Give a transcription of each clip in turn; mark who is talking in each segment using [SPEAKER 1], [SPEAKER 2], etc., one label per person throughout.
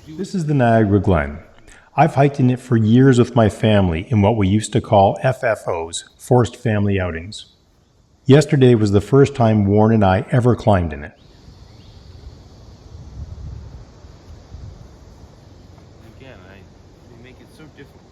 [SPEAKER 1] This is the Niagara Glen. I've hiked in it for years with my family in what we used to call FFOs, forced family outings. Yesterday was the first time Warren and I ever climbed in it.
[SPEAKER 2] Again, they make it so difficult.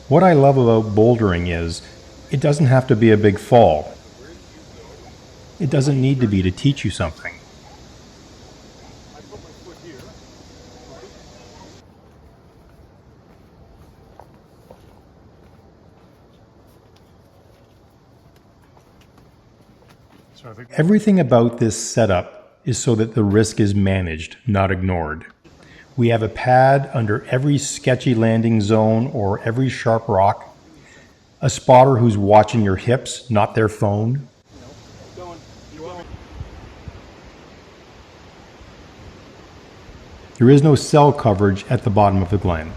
[SPEAKER 1] What I love about bouldering is, it doesn't have to be a big fall. It doesn't need to be to teach you something. Everything about this setup is so that the risk is managed, not ignored. We have a pad under every sketchy landing zone or every sharp rock, a spotter who's watching your hips, not their phone. There is no cell coverage at the bottom of the glen.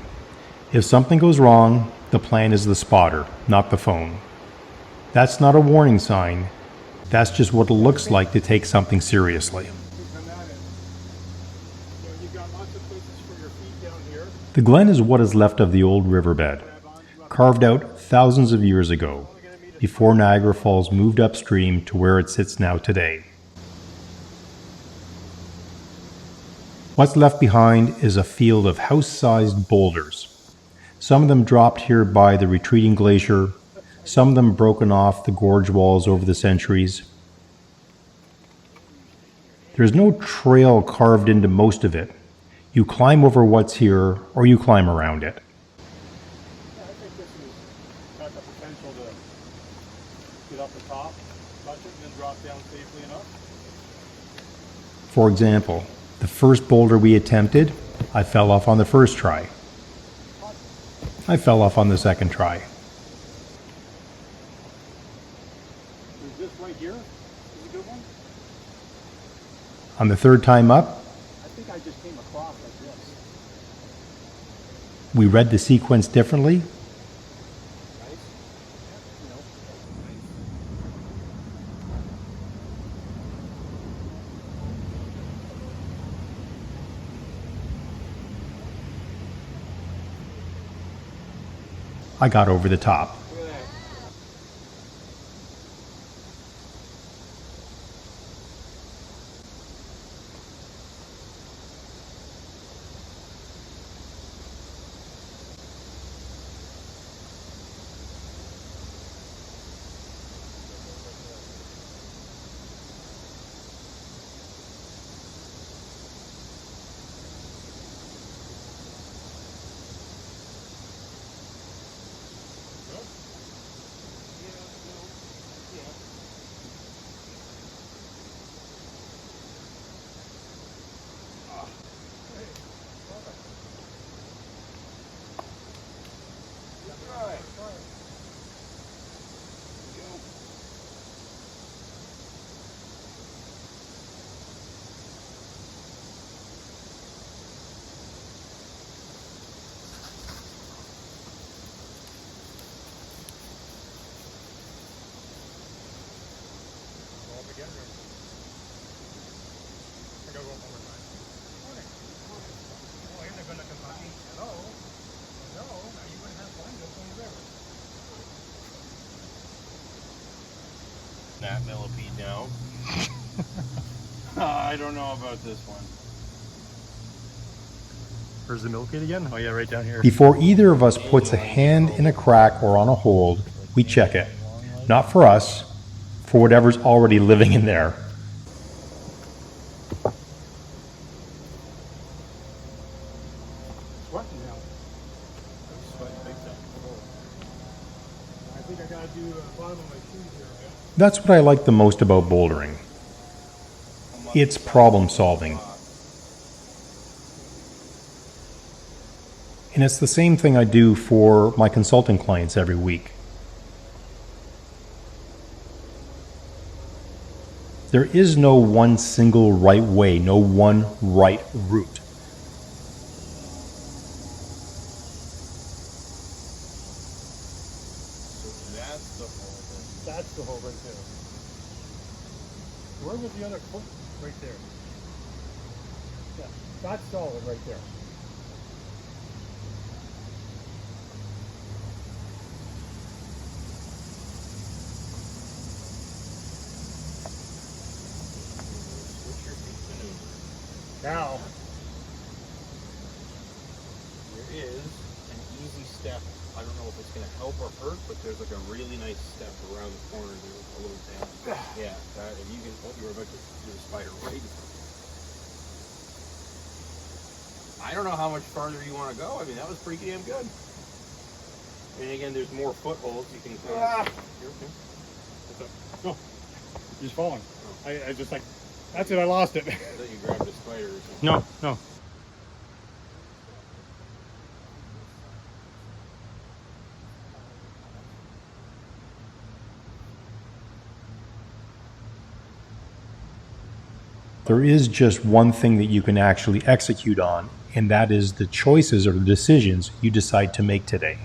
[SPEAKER 1] If something goes wrong, the plan is the spotter, not the phone. That's not a warning sign. That's just what it looks like to take something seriously. The glen is what is left of the old riverbed, carved out thousands of years ago, before Niagara Falls moved upstream to where it sits now today. What's left behind is a field of house-sized boulders. Some of them dropped here by the retreating glacier, some of them broken off the gorge walls over the centuries. There's no trail carved into most of it. You climb over what's here, or you climb around it.
[SPEAKER 3] I think this has got the potential to get up the top, touch it, and then drop down safely enough.
[SPEAKER 1] For example, the first boulder we attempted, I fell off on the first try. I fell off on the second try.
[SPEAKER 3] Is this right here? Is a good one?
[SPEAKER 1] On the third time up,
[SPEAKER 3] I think I just came across like this.
[SPEAKER 1] we read the sequence differently.
[SPEAKER 3] Nice. You know.
[SPEAKER 1] I got over the top.
[SPEAKER 3] Look at that.
[SPEAKER 2] That millipede now. I don't know about this one.
[SPEAKER 3] Where's the millipede again? Oh yeah, right down here.
[SPEAKER 1] Before either of us puts a hand in a crack or on a hold, we check it. Not for us, for whatever's already living in there.
[SPEAKER 3] Sweating now. I'm sweating big time. I think I gotta do the bottom of my shoes here a bit.
[SPEAKER 1] That's what I like the most about bouldering. It's problem solving. And it's the same thing I do for my consulting clients every week. There is no one single right way, no one right route.
[SPEAKER 2] So that's the whole thing.
[SPEAKER 3] That's the hole right there. Where was the other foot? Right there. Yeah, that's solid right there.
[SPEAKER 2] Switch your feet maneuver.
[SPEAKER 3] Now,
[SPEAKER 2] There is an easy step. I don't know if it's going to help or hurt, but there's like a really nice step around the corner there, a little down. Yeah, that, if you can, oh, you were about to do the spider right in front of you. I don't know how much farther you want to go. I mean, that was pretty damn good. And again, there's more footholds. You can kind of... You're okay. What's up?
[SPEAKER 3] no, he's falling. I just like, that's it, I lost it.
[SPEAKER 2] I thought you grabbed a spider or something.
[SPEAKER 3] No, no.
[SPEAKER 1] There is just one thing that you can actually execute on, and that is the choices or the decisions you decide to make today.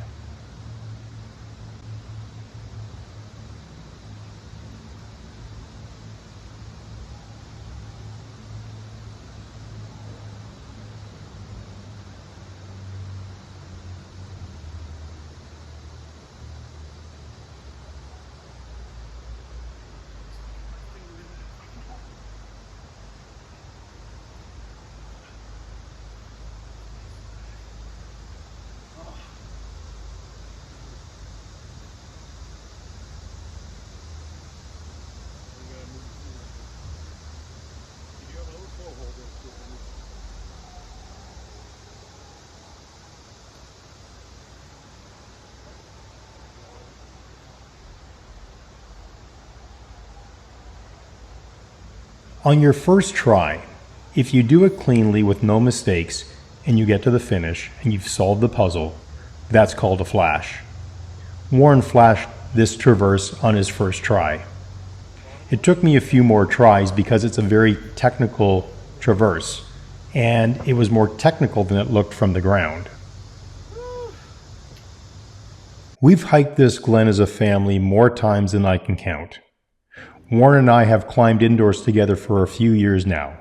[SPEAKER 1] On your first try, if you do it cleanly with no mistakes and you get to the finish and you've solved the puzzle, that's called a flash. Warren flashed this traverse on his first try. It took me a few more tries because it's a very technical traverse, and it was more technical than it looked from the ground. We've hiked this glen as a family more times than I can count. Warren and I have climbed indoors together for a few years now.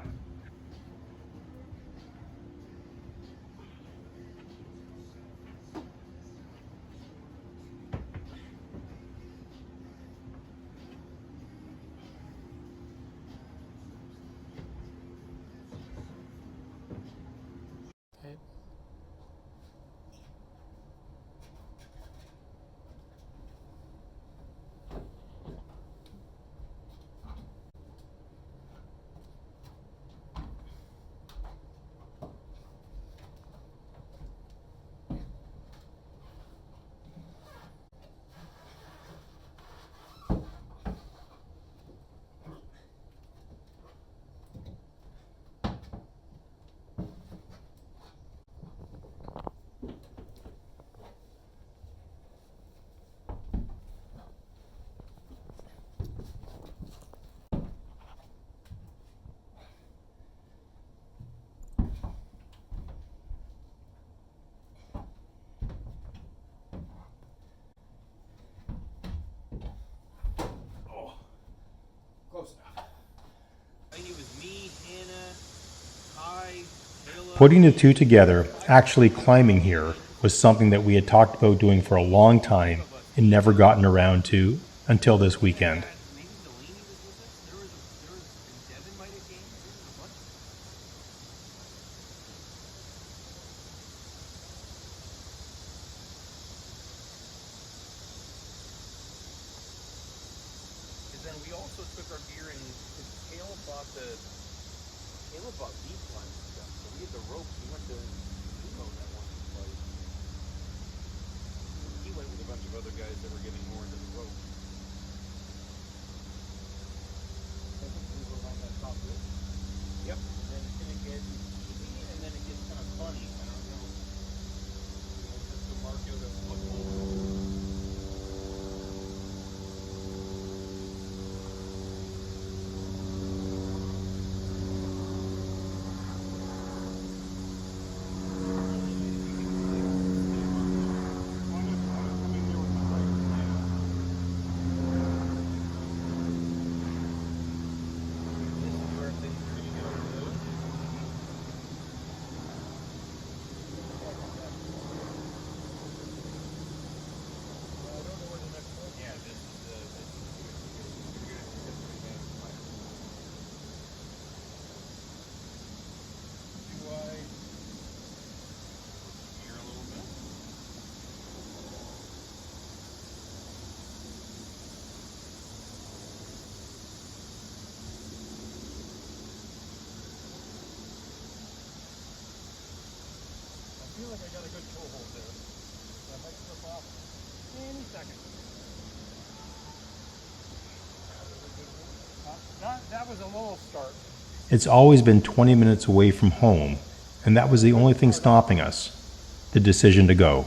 [SPEAKER 2] Close enough. I think it was me, Hannah, Ty, Taylor.
[SPEAKER 1] Putting the two together, actually climbing here, was something that we had talked about doing for a long time and never gotten around to until this weekend.
[SPEAKER 2] Maybe Delaney was with us. There was, and Devin might have came. There was a bunch. Because then we also took our gear and Caleb bought lead lines and stuff. So we had the ropes. We went to Nemo that one place. He went with a bunch of other guys that were getting more into the rope. I think we were on that top ridge. Yep. And then it's gonna get easy, and then it gets kind of funny. I don't know.
[SPEAKER 3] second. That was a little start.
[SPEAKER 1] It's always been 20 minutes away from home, and that was the only thing stopping us, the decision to go.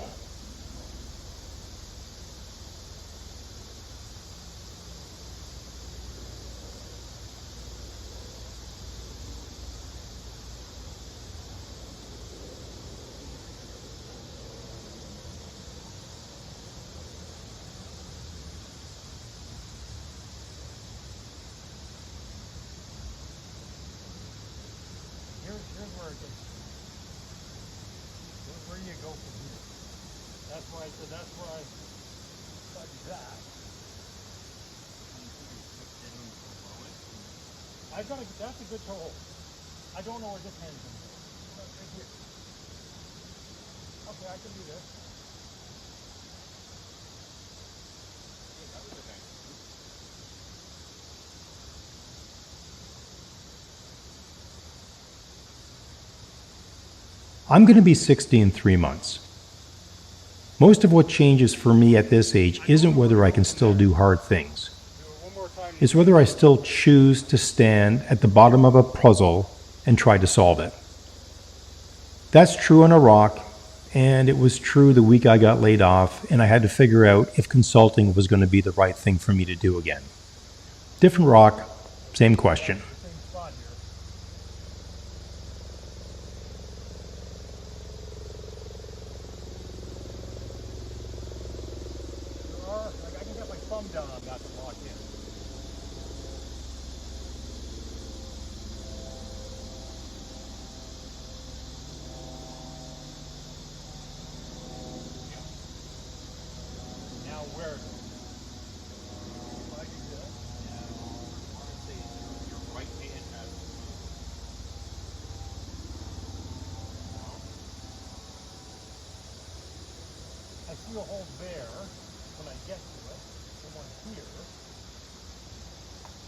[SPEAKER 3] Here's where it gets. Where you go from here. That's why I said that's where I studied that. I've got that's a good toe hold. I don't know where this hand's gonna go. Right here. Okay, I can do this.
[SPEAKER 1] I'm going to be 60 in 3 months. Most of what changes for me at this age isn't whether I can still do hard things.
[SPEAKER 3] One more time.
[SPEAKER 1] It's whether I still choose to stand at the bottom of a puzzle and try to solve it. That's true on a rock, and it was true the week I got laid off and I had to figure out if consulting was going to be the right thing for me to do again. Different rock, same question.
[SPEAKER 3] Same spot here. There are, like, I can get my thumb down on that to lock in. Now where? If I do this.
[SPEAKER 2] Your right hand has to move.
[SPEAKER 3] I see a hole there when I get to it, and one here.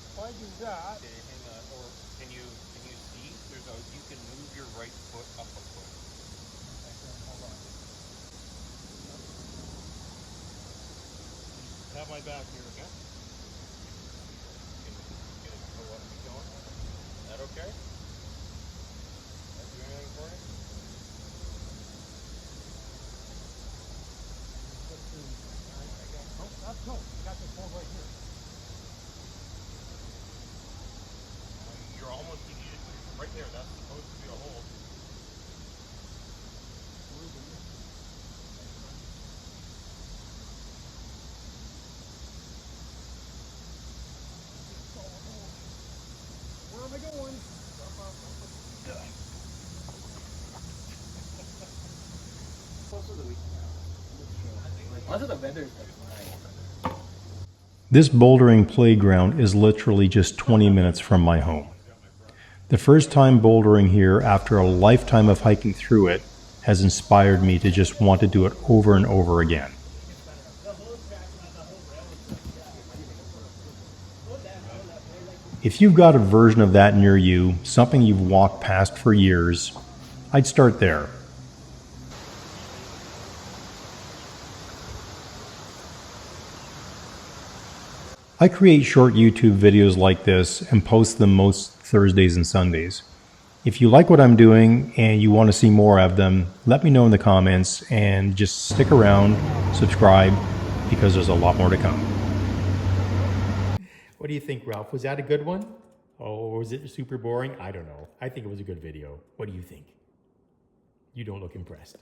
[SPEAKER 3] If I do that,
[SPEAKER 2] Okay, hang on. Or can you see? You can move your right foot up a foot.
[SPEAKER 3] hold on. Have my back here, okay?
[SPEAKER 2] Can it go up and keep going? Is that okay? That do anything for you?
[SPEAKER 3] No, you got this hole right here.
[SPEAKER 2] You're almost, you need it right there. That's supposed to be a hole.
[SPEAKER 3] Where am I going?
[SPEAKER 2] Onto the vendors.
[SPEAKER 1] This bouldering playground is literally just 20 minutes from my home. The first time bouldering here after a lifetime of hiking through it has inspired me to just want to do it over and over again. If you've got a version of that near you, something you've walked past for years, I'd start there. I create short YouTube videos like this and post them most Thursdays and Sundays. If you like what I'm doing and you want to see more of them, let me know in the comments and just stick around, subscribe, because there's a lot more to come.
[SPEAKER 4] What do you think, Ralph? Was that a good one? Oh, was it super boring? I don't know. I think it was a good video. What do you think? You don't look impressed.